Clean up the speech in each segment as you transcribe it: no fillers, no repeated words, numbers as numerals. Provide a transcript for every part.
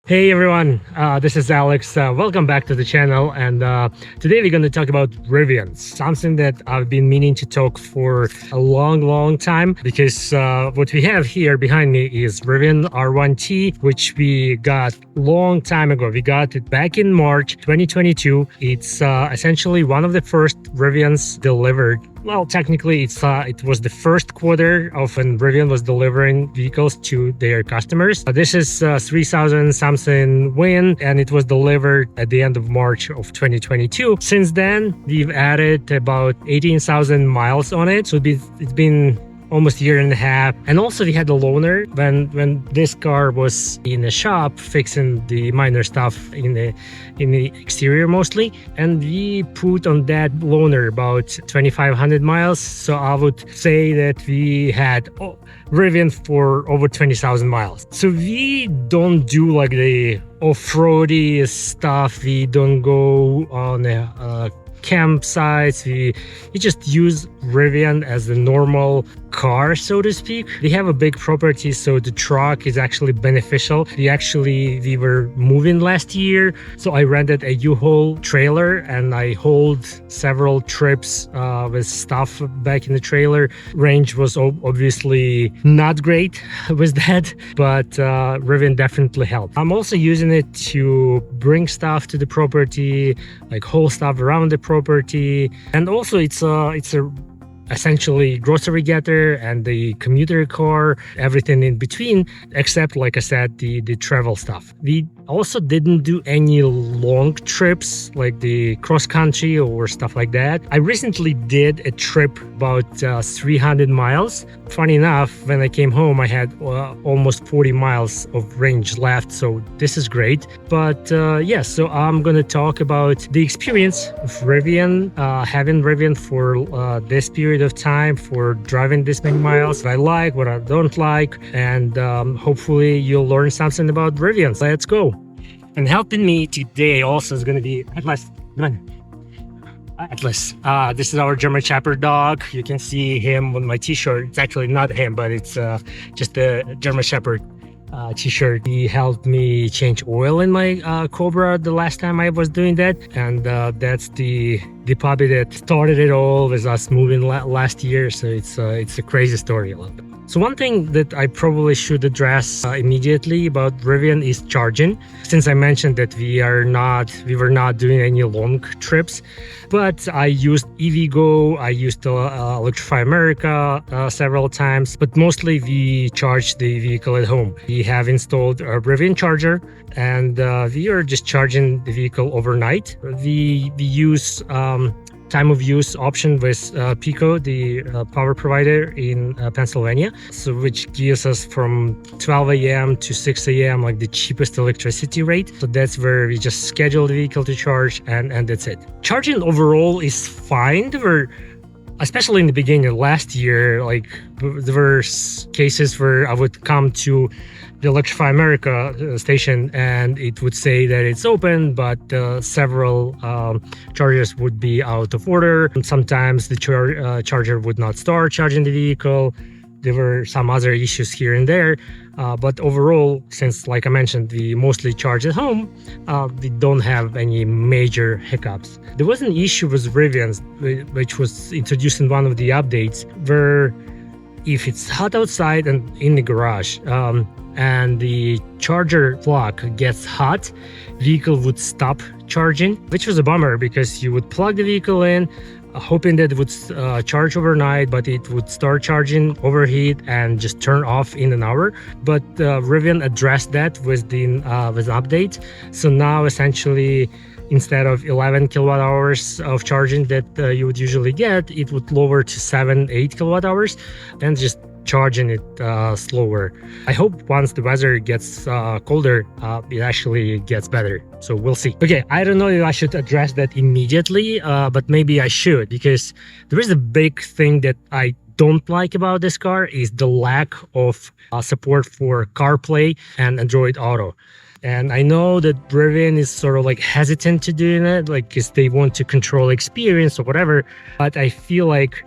Hey everyone, this is Alex. Welcome back to the channel, and today we're going to talk about Rivians, something that I've been meaning to talk for a long time, because what we have here behind me is Rivian R1T, which we got long time ago. We got it back in March 2022. It's essentially one of the first Rivians delivered. Well, technically, it was the first quarter of when Rivian was delivering vehicles to their customers. This is 3,000 something win, and it was delivered at the end of March of 2022. Since then, we've added about 18,000 miles on it. So it's been almost a year and a half. And also we had a loaner when this car was in a shop fixing the minor stuff in the exterior mostly, and we put on that loaner about 2,500 miles. So I would say that we had Rivian for over 20,000 miles. So we don't do like the off-roady stuff. We don't go on a campsites. We just use Rivian as the normal car, so to speak. We have a big property, so the truck is actually beneficial. We were moving last year, so I rented a U-Haul trailer and I hauled several trips with stuff back in the trailer. Range was obviously not great with that, but Rivian definitely helped. I'm also using it to bring stuff to the property, like haul stuff around the property, and also it's a essentially grocery getter and the commuter car, everything in between, except, like I said, the travel stuff. We also didn't do any long trips like the cross country or stuff like that. I recently did a trip about 300 miles. Funny enough, when I came home, I had almost 40 miles of range left, so this is great. But yes, so I'm gonna talk about the experience of Rivian, having Rivian for this period of time, for driving this many miles, what I like, what I don't like, and hopefully you'll learn something about Rivians. Let's go. And helping me today also is going to be Atlas. Atlas. This is our German Shepherd dog. You can see him on my t-shirt. It's actually not him, but it's just a German Shepherd t-shirt. He helped me change oil in my Cobra the last time I was doing that, and that's the puppy that started it all with us moving last year. So it's a crazy story a little bit. So one thing that I probably should address immediately about Rivian is charging. Since I mentioned that we were not doing any long trips, but I used EVgo, I used Electrify America several times, but mostly we charge the vehicle at home. We have installed a Rivian charger, and we are just charging the vehicle overnight. We use time of use option with Pico, the power provider in Pennsylvania, so which gives us from 12 a.m. to 6 a.m. like the cheapest electricity rate. So that's where we just schedule the vehicle to charge, and that's it. Charging overall is fine. Especially in the beginning of last year, like there were cases where I would come to the Electrify America station and it would say that it's open, but several chargers would be out of order. And sometimes the charger would not start charging the vehicle. There were some other issues here and there, but overall, since, like I mentioned, we mostly charge at home, we don't have any major hiccups. There was an issue with Rivians, which was introduced in one of the updates, where if it's hot outside and in the garage, and the charger plug gets hot, vehicle would stop charging, which was a bummer because you would plug the vehicle in, hoping that it would charge overnight, but it would start charging, overheat, and just turn off in an hour. But Rivian addressed that with update. So now essentially, instead of 11 kilowatt hours of charging that you would usually get, it would lower to 7-8 kilowatt hours and just charging it slower. I hope once the weather gets colder, it actually gets better. So we'll see. Okay, I don't know if I should address that immediately, but maybe I should, because there is a big thing that I don't like about this car is the lack of support for CarPlay and Android Auto. And I know that Rivian is sort of like hesitant to doing it, like because they want to control experience or whatever, but I feel like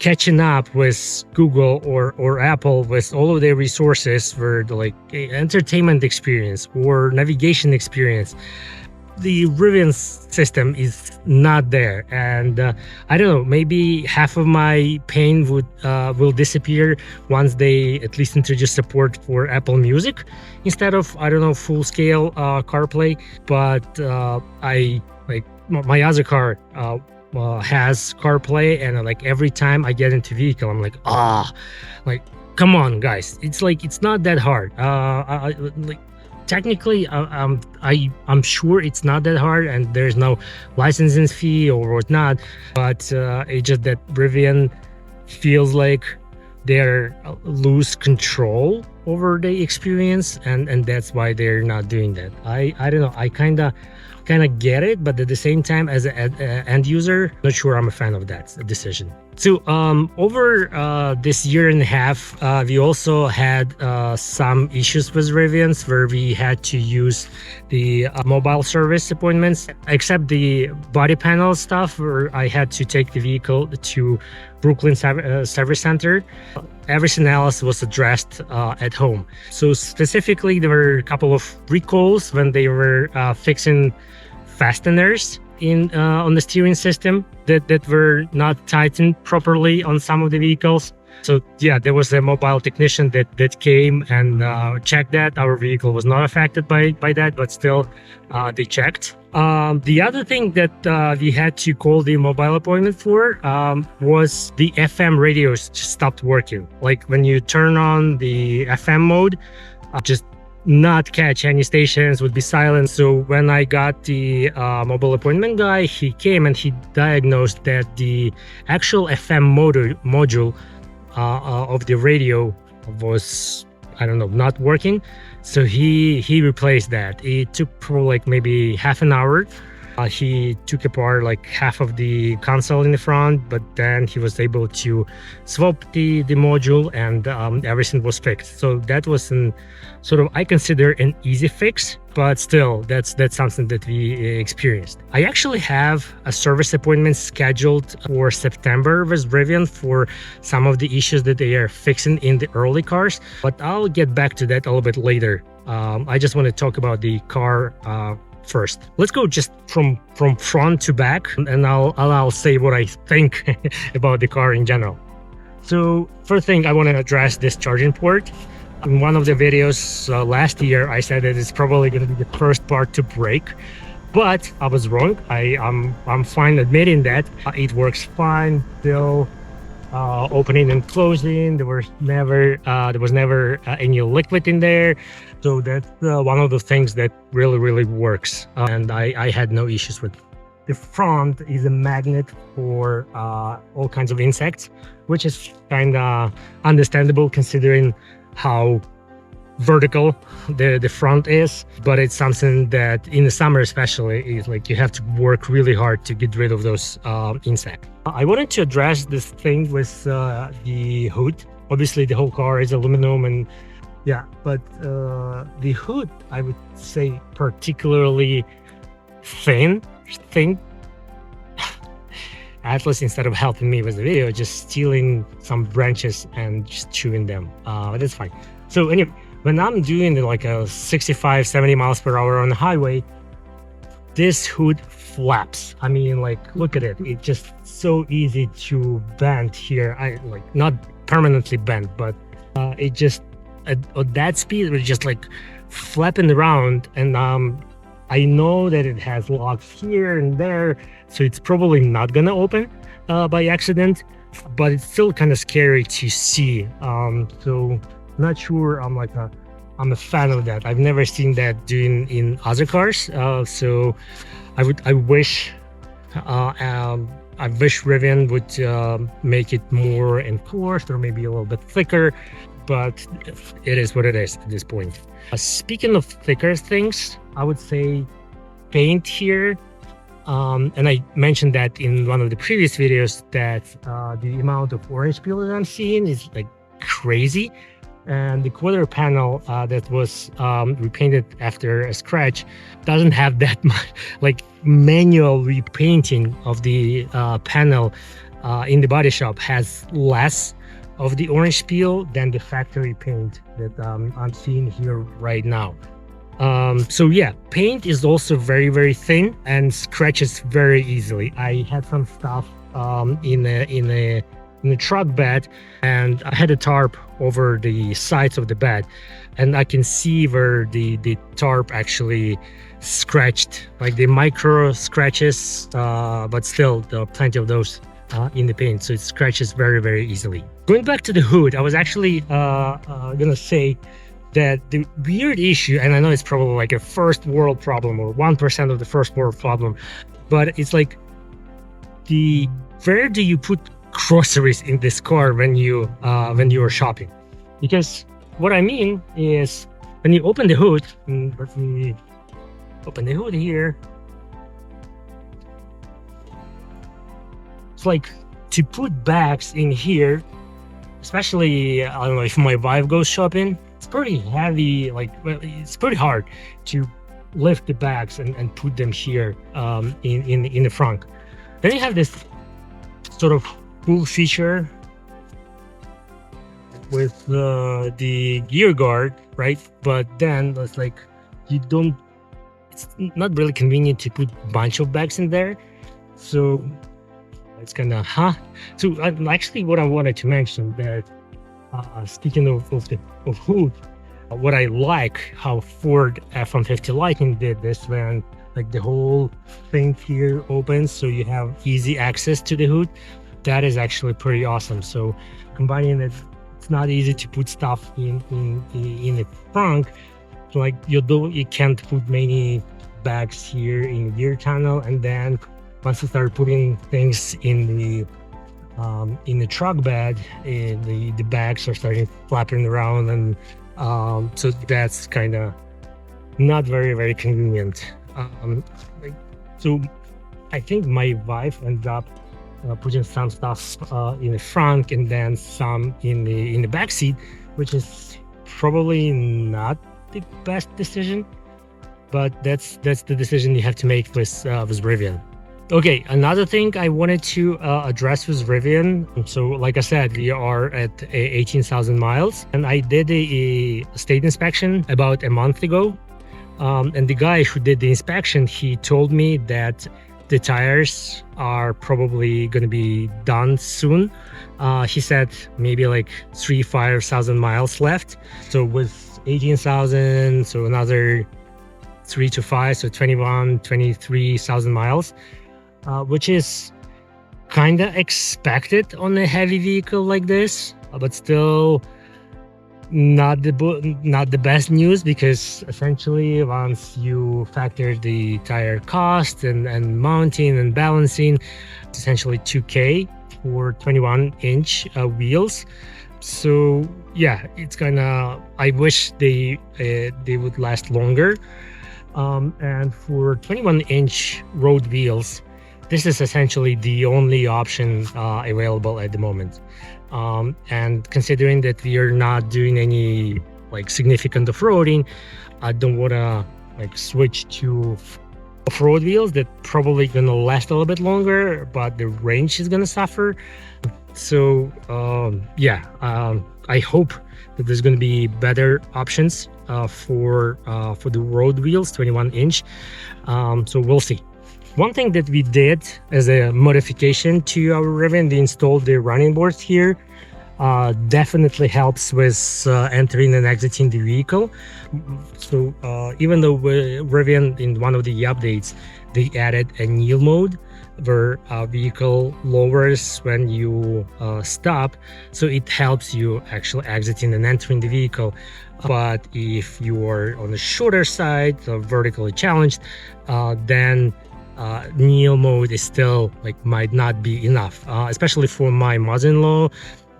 catching up with Google or Apple with all of their resources for the like entertainment experience or navigation experience. The Rivian system is not there, and I don't know, maybe half of my pain will disappear once they at least introduce support for Apple Music instead of, I don't know, full-scale CarPlay. But I like my other car has CarPlay, and like every time I get into vehicle, I'm like, like, come on, guys, it's like it's not that hard. Like, technically, I'm sure it's not that hard, and there's no licensing fee or whatnot. But it's just that Rivian feels like they're lose control over the experience, and that's why they're not doing that. I don't know. I kind of get it, but at the same time, as an end user, not sure I'm a fan of that decision. So over this year and a half, we also had some issues with Rivians where we had to use the mobile service appointments, except the body panel stuff where I had to take the vehicle to Brooklyn Service Center. Everything else was addressed at home. So specifically, there were a couple of recalls when they were fixing fasteners on the steering system that were not tightened properly on some of the vehicles. So yeah, there was a mobile technician that came and checked that. Our vehicle was not affected by that, but still they checked. The other thing that we had to call the mobile appointment for was the FM radios just stopped working. Like when you turn on the FM mode, just not catch any stations, would be silent. So when I got the mobile appointment guy, he came and he diagnosed that the actual FM module of the radio was, I don't know, not working. So he replaced that. It took probably like maybe half an hour. He took apart like half of the console in the front, but then he was able to swap the module, and everything was fixed. So that was an sort of, I consider, an easy fix, but still that's something that we experienced. I actually have a service appointment scheduled for September with Rivian for some of the issues that they are fixing in the early cars, but I'll get back to that a little bit later. I just want to talk about the car first. Let's go just from front to back, and I'll say what I think about the car in general. So first thing, I want to address this charging port. In one of the videos last year, I said that it's probably going to be the first part to break, but I was wrong. I'm fine admitting that it works fine still. Opening and closing, there was never any liquid in there, so that's one of the things that really works, and I had no issues with it. The front is a magnet for all kinds of insects, which is kind of understandable considering how vertical the front is, but it's something that in the summer especially is like you have to work really hard to get rid of those insects. I wanted to address this thing with the hood. Obviously the whole car is aluminum, and yeah, but the hood, I would say, particularly thin. Atlas, instead of helping me with the video, just stealing some branches and just chewing them, but that's fine. So anyway, when I'm doing like a 65-70 miles per hour on the highway, this hood flaps. I mean, like, look at it. It's just so easy to bend here. I like not permanently bent, but it just at that speed it was just like flapping around. And I know that it has locks here and there, so it's probably not gonna open by accident, but it's still kind of scary to see. So not sure I'm a fan of that. I've never seen that doing in other cars, so I wish Rivian would make it more enforced or maybe a little bit thicker, but it is what it is at this point. Speaking of thicker things, I would say paint here, and I mentioned that in one of the previous videos that the amount of orange peel that I'm seeing is like crazy. And the quarter panel that was repainted after a scratch doesn't have that much, like manual repainting of the panel in the body shop has less of the orange peel than the factory paint that I'm seeing here right now. So yeah, paint is also very thin and scratches very easily. I had some stuff in a truck bed, and I had a tarp over the sides of the bed, and I can see where the tarp actually scratched, like the micro scratches, but still there are plenty of those in the paint, so it scratches very easily. Going back to the hood, I was actually gonna say that the weird issue, and I know it's probably like a first world problem or 1% of the first world problem, but it's like, where do you put groceries in this car when you are shopping? Because what I mean is, when you open the hood, let me open the hood here, it's like, to put bags in here, especially, I don't know, if my wife goes shopping, it's pretty heavy, like, well, it's pretty hard to lift the bags and put them here in the front. Then you have this sort of cool feature with the gear guard, right? But then it's like, it's not really convenient to put a bunch of bags in there, so it's kind of so actually what I wanted to mention, that speaking of hood, what I like how Ford F-150 Lightning did this, when like the whole thing here opens so you have easy access to the hood. That is actually pretty awesome. So combining it, it's not easy to put stuff in the trunk, like you can't put many bags here in the gear tunnel, and then once you start putting things in the truck bed, the bags are starting flapping around, and so that's kind of not very convenient. So I think my wife ended up putting some stuff in the front and then some in the back seat, which is probably not the best decision, but that's the decision you have to make with Rivian. Okay, another thing I wanted to address with Rivian. So like I said, we are at 18,000 miles, and I did a state inspection about a month ago. And the guy who did the inspection, he told me that the tires are probably going to be done soon. He said maybe like 3,000-5,000 miles left. So with 18,000, so another 3 to 5, so 21,000-23,000 miles. Which is kind of expected on a heavy vehicle like this, but still not the best news, because essentially once you factor the tire cost and mounting and balancing, it's essentially $2,000 for 21-inch wheels. So yeah, it's I wish they would last longer. And for 21-inch road wheels, this is essentially the only option available at the moment. And considering that we are not doing any like significant off-roading, I don't want to like switch to off-road wheels that probably gonna last a little bit longer, but the range is gonna suffer. So I hope that there's gonna be better options for the road wheels, 21-inch. So we'll see. One thing that we did as a modification to our Rivian, we installed the running boards here. Definitely helps with entering and exiting the vehicle. So even though Rivian, in one of the updates, they added a kneel mode where a vehicle lowers when you stop, so it helps you actually exiting and entering the vehicle. But if you are on the shorter side, vertically challenged, then kneel mode is still might not be enough, especially for my mother-in-law.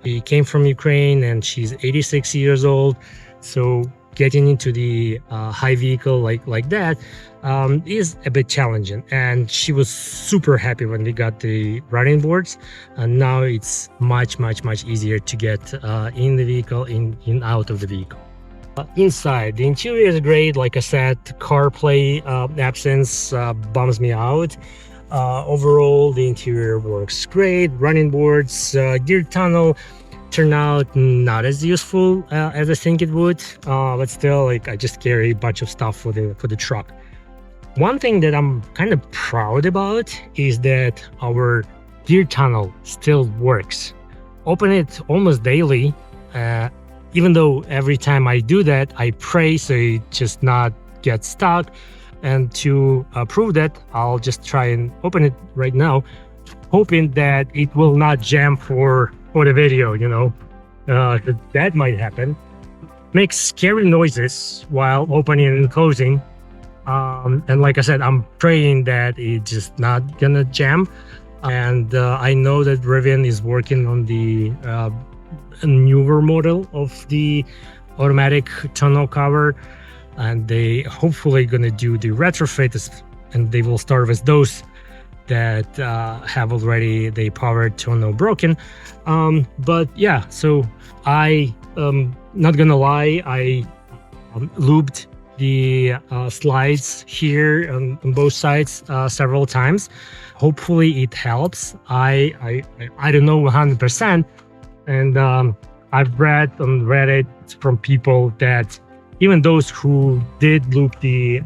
She came from Ukraine and she's 86 years old, so getting into the high vehicle like that is a bit challenging. And she was super happy when we got the running boards, and now it's much easier to get in the vehicle, in out of the vehicle. Inside, the interior is great. Like I said, CarPlay absence bums me out. Overall, the interior works great. Running boards, gear tunnel turned out not as useful as I think it would, but still, like, I just carry a bunch of stuff for the truck. One thing that I'm kind of proud about is that our gear tunnel still works. Open it almost daily, even though every time I do that, I pray so it just not get stuck. And to prove that, I'll just try and open it right now, hoping that it will not jam for the video, you know. That might happen. Makes scary noises while opening and closing. And like I said, I'm praying that it's just not gonna jam. And I know that Rivian is working on the newer model of the automatic tonneau cover, and they hopefully gonna do the retrofit, and they will start with those that have already the power tonneau broken. But yeah, so I not gonna lie, I lubed the slides here on both sides several times. Hopefully it helps. I don't know 100%, and I've read on Reddit from people that even those who did loop the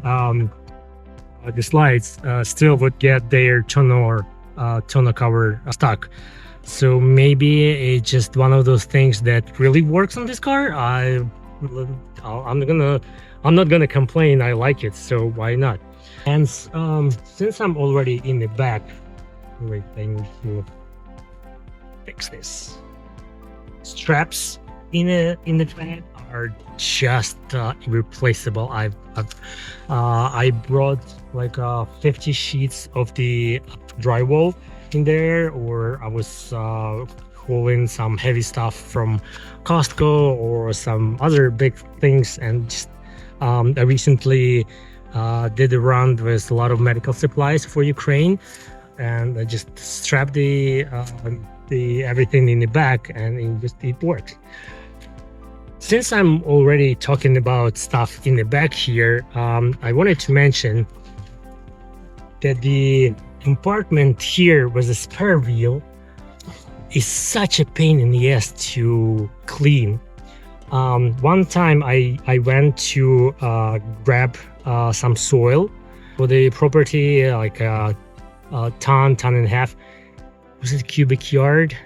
slides still would get their tonneau cover stuck. So maybe it's just one of those things that really works on this car. I'm not gonna complain. I like it, so why not? And since I'm already in the back, wait, I need to fix this. Straps in the back are just irreplaceable. I brought like 50 sheets of the drywall in there, or I was hauling some heavy stuff from Costco or some other big things, and just I recently did a run with a lot of medical supplies for Ukraine, and I just strapped the everything in the back, and it works. Since I'm already talking about stuff in the back here, I wanted to mention that the compartment here with a spare wheel is such a pain in the ass to clean. One time I went to grab some soil for the property, like a ton and a half. Was it cubic yard?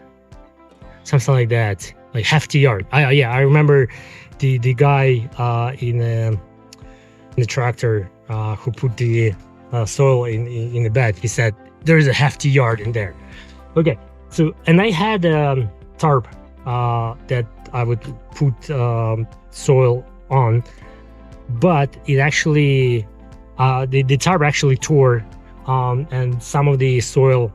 Something like that, like hefty yard. Yeah, I remember the guy in the tractor who put the soil in the bed. He said there's a hefty yard in there. Okay, so, and I had a tarp that I would put soil on, but it actually the tarp actually tore, and some of the soil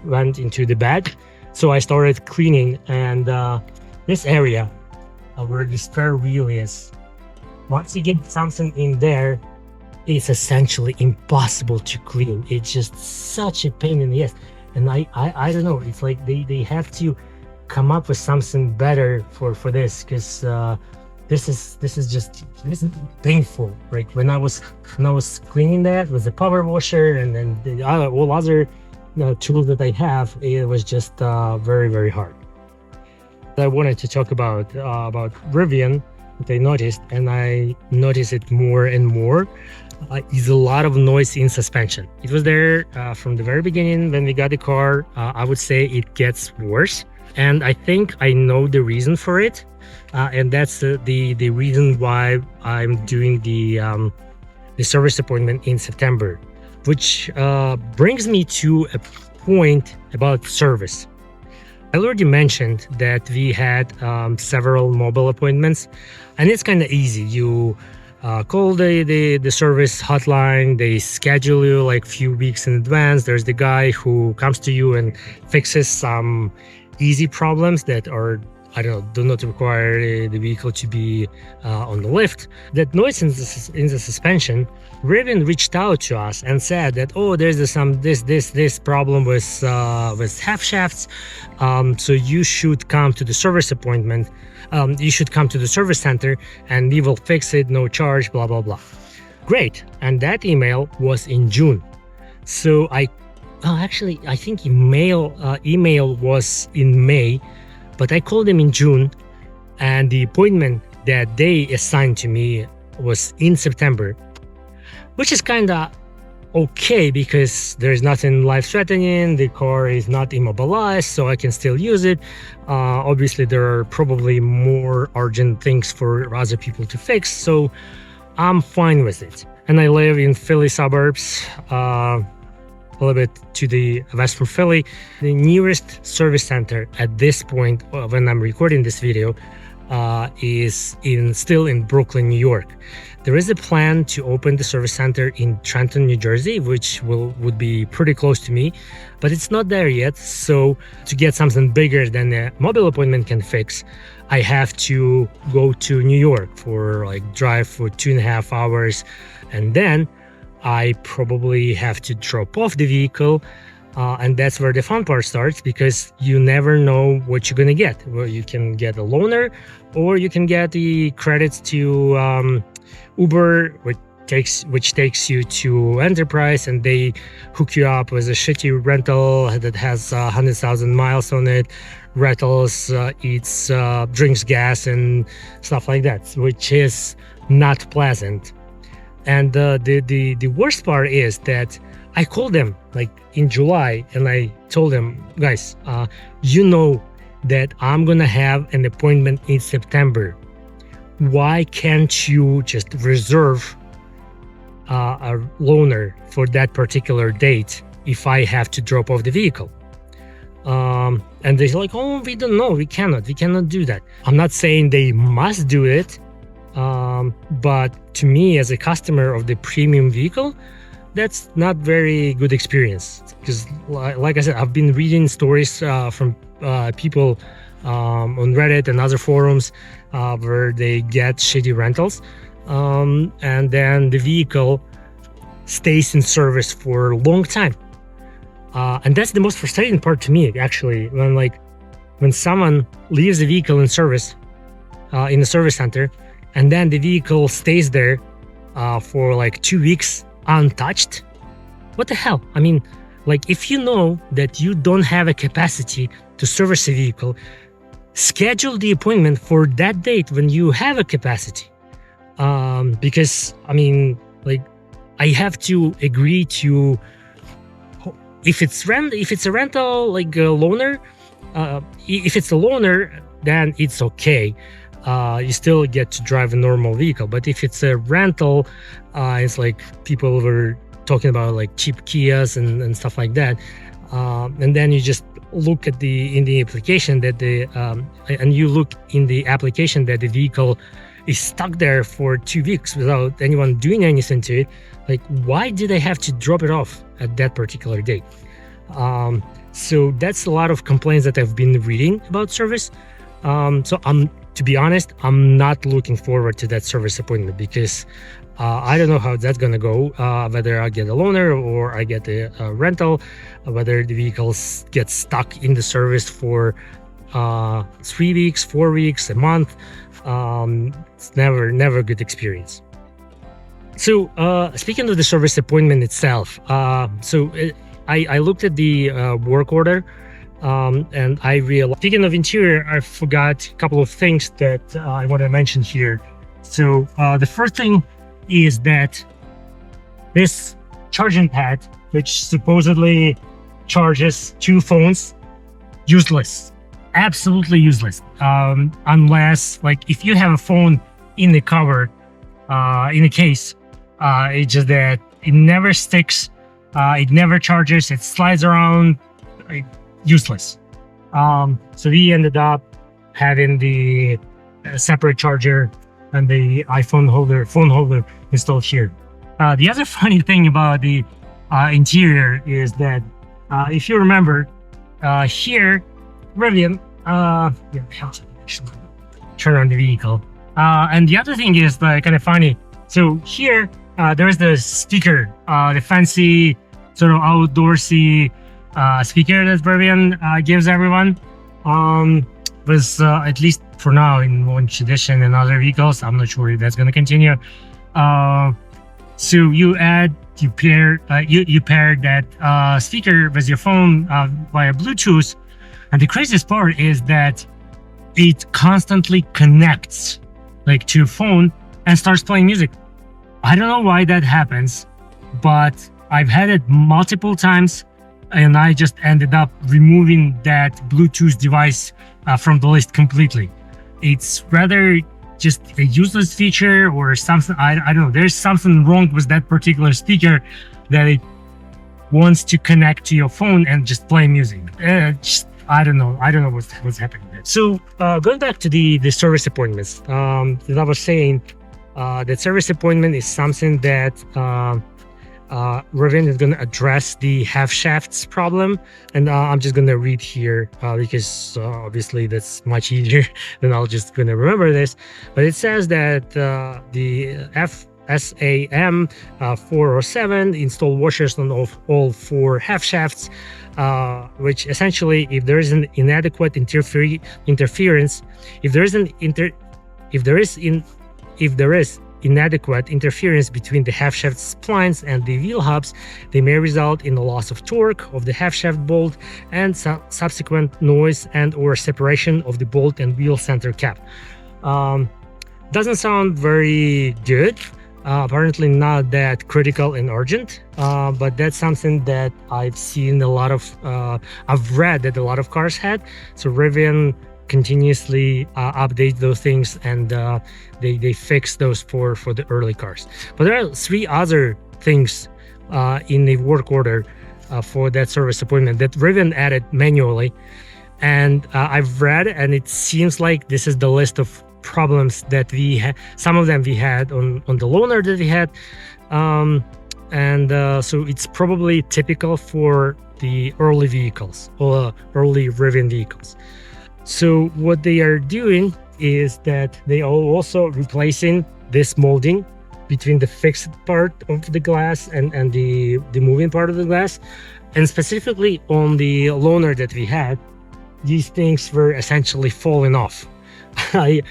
went into the bed. So I started cleaning, and this area where the spare wheel is, once you get something in there, it's essentially impossible to clean. It's just such a pain in the ass. And I don't know, it's like they have to come up with something better for this, because this is painful. Right, when I was cleaning that with the power washer and then the all other tools that I have, it was just very hard. I wanted to talk about Rivian that I noticed, and I noticed it more and more, is a lot of noise in suspension. It was there from the very beginning when we got the car. I would say it gets worse, and I think I know the reason for it, and that's the reason why I'm doing the service appointment in September, which brings me to a point about service. I already mentioned that we had several mobile appointments, and it's kind of easy. You call the service hotline, they schedule you like few weeks in advance. There's the guy who comes to you and fixes some easy problems that are, I don't know, do not require the vehicle to be on the lift. That noise in the suspension, Rivian reached out to us and said that, oh, there's this problem with half shafts, so you should come to the service appointment. You should come to the service center and we will fix it, no charge, blah blah blah. Great. And that email was in June. So actually, I think email was in May, but I called them in June, and the appointment that they assigned to me was in September, which is kind of okay because there's nothing life-threatening. The car is not immobilized, so I can still use it. Obviously, there are probably more urgent things for other people to fix, so I'm fine with it. And I live in Philly suburbs, a little bit to the west from Philly. The nearest service center at this point, when I'm recording this video, is still in Brooklyn, New York. There is a plan to open the service center in Trenton, New Jersey, which would be pretty close to me, but it's not there yet. So to get something bigger than a mobile appointment can fix, I have to go to New York for drive for 2.5 hours, and then I probably have to drop off the vehicle. And that's where the fun part starts, because you never know what you're gonna get. Well, you can get a loaner, or you can get the credits to Uber, which takes you to Enterprise, and they hook you up with a shitty rental that has 100,000 miles on it, rattles, eats, drinks gas and stuff like that, which is not pleasant. And the worst part is that I called them in July, and I told them, guys, you know that I'm gonna have an appointment in September. Why can't you just reserve a loaner for that particular date if I have to drop off the vehicle? And they're like, oh, we don't know, we cannot do that. I'm not saying they must do it, but to me, as a customer of the premium vehicle, that's not very good experience, because like I said, I've been reading stories from people on Reddit and other forums where they get shitty rentals, and then the vehicle stays in service for a long time, and that's the most frustrating part to me, actually, when someone leaves the vehicle in service in the service center, and then the vehicle stays there for 2 weeks untouched. What the hell? I mean, if you know that you don't have a capacity to service a vehicle, schedule the appointment for that date when you have a capacity. Because I mean, I have to agree to, if it's a rental, a loaner, if it's a loaner, then it's okay. You still get to drive a normal vehicle. But if it's a rental, it's people were talking about cheap Kias and stuff like that, and then you just look at in the application that you look in the application that the vehicle is stuck there for 2 weeks without anyone doing anything to it. Why did I have to drop it off at that particular date? So that's a lot of complaints that I've been reading about service. To be honest, I'm not looking forward to that service appointment, because I don't know how that's gonna go, whether I get a loaner or I get a rental, whether the vehicles get stuck in the service for 3 weeks, 4 weeks, a month. It's never a good experience. So speaking of the service appointment itself, I looked at the work order, and I realized, speaking of interior, I forgot a couple of things that I want to mention here. So the first thing is that this charging pad, which supposedly charges 2 phones, useless, absolutely useless, unless if you have a phone in the cover, in the case, it's just that it never sticks, it never charges, it slides around, useless. So we ended up having the separate charger and the phone holder installed here. The other funny thing about the interior is that if you remember, here, Rivian, turn on the vehicle. And the other thing is kind of funny. So here, there's the speaker, the fancy sort of outdoorsy speaker that Rivian gives everyone. Was at least for now in Launch Edition and other vehicles. I'm not sure if that's going to continue. So you add you pair that speaker with your phone via Bluetooth, and the craziest part is that it constantly connects like to your phone and starts playing music. I don't know why that happens, but I've had it multiple times, and I just ended up removing that Bluetooth device from the list completely. It's rather just a useless feature or something. I don't know. There's something wrong with that particular speaker that it wants to connect to your phone and just play music. I don't know. I don't know what's happening there. So going back to the service appointments, as I was saying, that service appointment is something that Rivian is going to address the half shafts problem, and I'm just going to read here because obviously that's much easier than I'll just going to remember this. But it says that the FSAM 407 install washers on all 4 half shafts, which essentially, if there is an inadequate interference, if there is inadequate interference between the half shaft splines and the wheel hubs, they may result in the loss of torque of the half shaft bolt and subsequent noise and or separation of the bolt and wheel center cap. Doesn't sound very good. Apparently not that critical and urgent, but that's something that I've seen a lot of, I've read that a lot of cars had. So Rivian continuously update those things, and they fix those for the early cars. But there are 3 other things in the work order for that service appointment that Rivian added manually, and I've read, and it seems like this is the list of problems that we had. Some of them we had on the loaner that we had, so it's probably typical for the early vehicles or early Rivian vehicles. So what they are doing is that they are also replacing this molding between the fixed part of the glass and the moving part of the glass. And specifically on the loaner that we had, these things were essentially falling off. I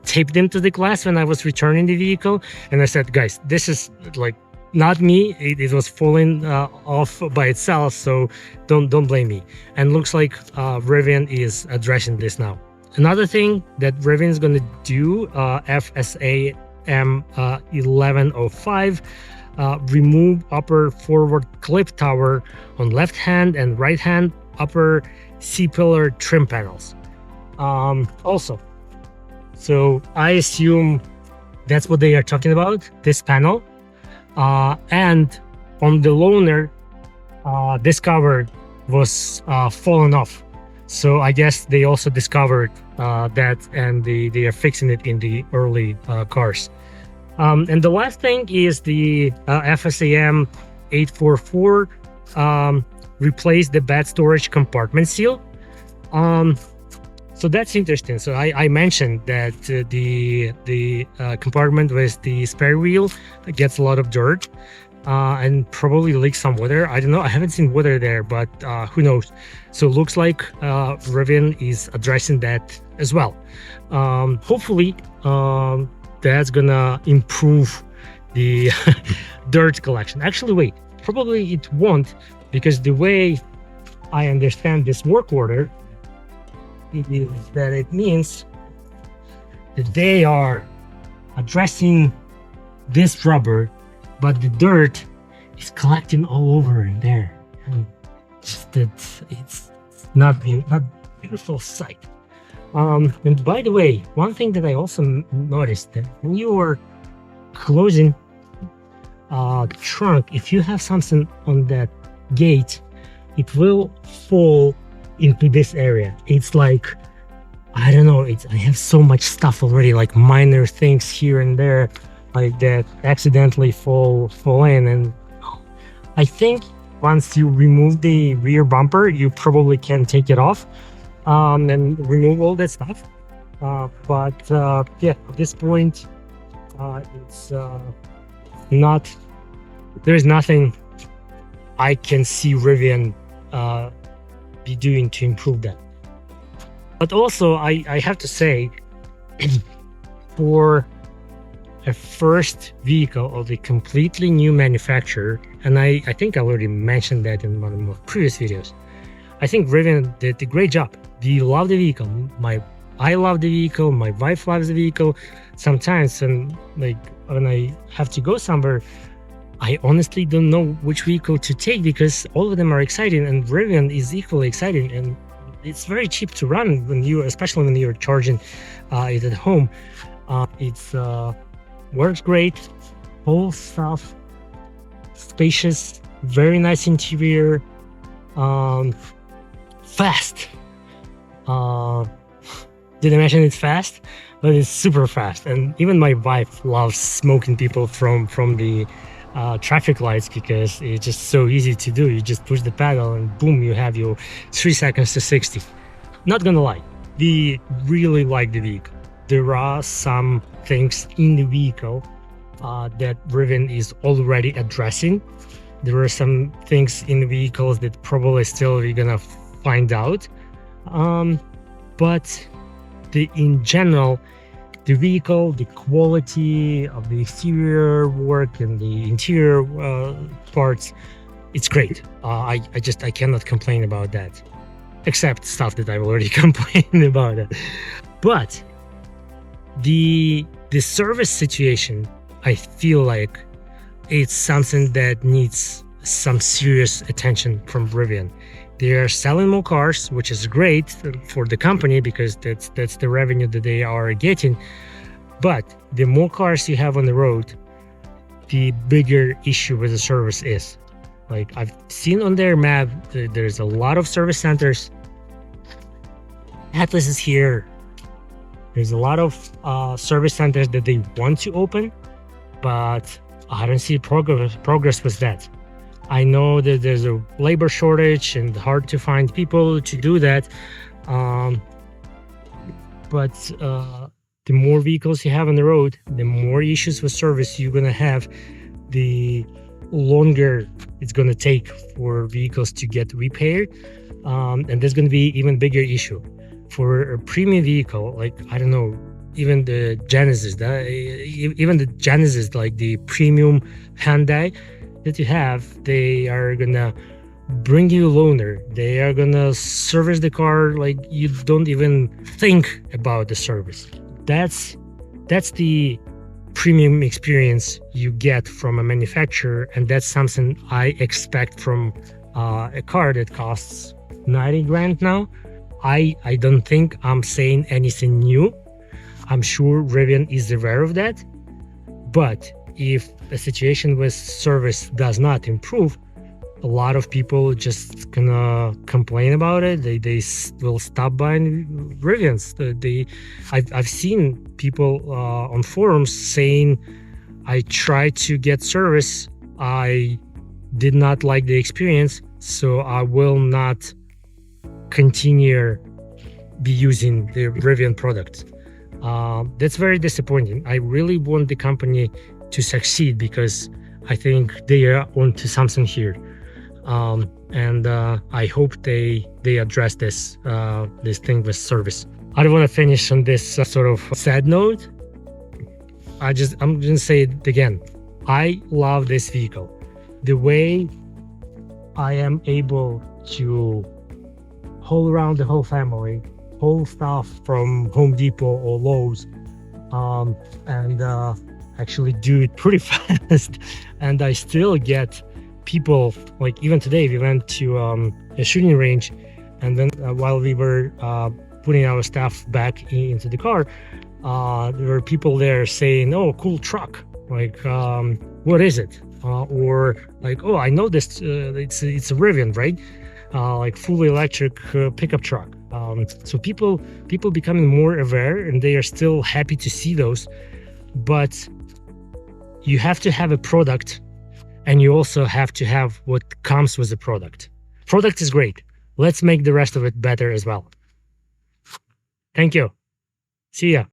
taped them to the glass when I was returning the vehicle, and I said, guys, this is like not me. It was falling off by itself, so don't blame me. And looks like Rivian is addressing this now. Another thing that Rivian is going to do, FSAM 1105, remove upper forward clip tower on left hand and right hand upper C-pillar trim panels. Also, so I assume that's what they are talking about, this panel. And on the loaner, this cover was fallen off. So I guess they also discovered that, and they are fixing it in the early cars. And the last thing is the FSAM 844 replaced the bed storage compartment seal. So that's interesting. So I mentioned that the compartment with the spare wheel gets a lot of dirt and probably leaks some water. I don't know. I haven't seen water there, but who knows? So it looks like Rivian is addressing that as well. Hopefully, that's gonna improve the dirt collection. Actually, wait, probably it won't, because the way I understand this work order, that it means that they are addressing this rubber, but the dirt is collecting all over in there. And just that it's not beautiful sight. And by the way, one thing that I also noticed, that when you are closing the trunk, if you have something on that gate, it will fall into this area. It's like, I don't know, I have so much stuff already, like minor things here and there, like that accidentally fall in. And I think once you remove the rear bumper, you probably can take it off and remove all that stuff. Yeah, at this point, it's not, there's nothing I can see Rivian be doing to improve that. But also, I have to say, for a first vehicle of a completely new manufacturer, and I think I already mentioned that in one of my previous videos. I think Rivian did a great job. Do you love the vehicle? I love the vehicle, my wife loves the vehicle. Sometimes, and like when I have to go somewhere, I honestly don't know which vehicle to take because all of them are exciting, and Rivian is equally exciting, and it's very cheap to run when you, especially when you're charging it at home. It's works great, whole stuff, spacious, very nice interior, fast. Did I mention it's fast? But it's super fast, and even my wife loves smoking people from the traffic lights because it's just so easy to do. You just push the pedal and boom, you have your 3 seconds to 60. Not gonna lie, we really like the vehicle. There are some things in the vehicle that Rivian is already addressing. There are some things in the vehicles that probably still we're gonna find out, but in general, the vehicle, the quality of the exterior work and the interior parts, it's great. I cannot complain about that, except stuff that I've already complained about it. But the service situation, I feel like it's something that needs some serious attention from Rivian. They are selling more cars, which is great for the company because that's the revenue that they are getting. But the more cars you have on the road, the bigger issue with the service is. Like I've seen on their map, there's a lot of service centers. Atlas is here. There's a lot of service centers that they want to open, but I don't see progress with that. I know that there's a labor shortage and hard to find people to do that. But the more vehicles you have on the road, the more issues with service you're gonna have, the longer it's gonna take for vehicles to get repaired. And there's gonna be even bigger issue. For a premium vehicle, like, I don't know, even the Genesis, like the premium Hyundai that you have, they are gonna bring you a loaner. They are gonna service the car like you don't even think about the service. That's the premium experience you get from a manufacturer, and that's something I expect from a car that costs 90 grand now. I don't think I'm saying anything new. I'm sure Rivian is aware of that, but if the situation with service does not improve, a lot of people just gonna complain about it. They will stop buying Rivians. I've seen people on forums saying, I tried to get service, I did not like the experience, so I will not continue be using the Rivian product. That's very disappointing. I really want the company to succeed because I think they are onto something here. And I hope they address this thing with service. I don't want to finish on this sort of sad note. I'm gonna say it again. I love this vehicle. The way I am able to haul around the whole family, whole stuff from Home Depot or Lowe's, and actually do it pretty fast, and I still get people, like even today we went to a shooting range, and then while we were putting our stuff back into the car, there were people there saying, oh, cool truck, like what is it, or like, oh, I know this, it's a Rivian, right? Like fully electric pickup truck. So people becoming more aware, and they are still happy to see those. But you have to have a product, and you also have to have what comes with the product. Product is great. Let's make the rest of it better as well. Thank you. See ya.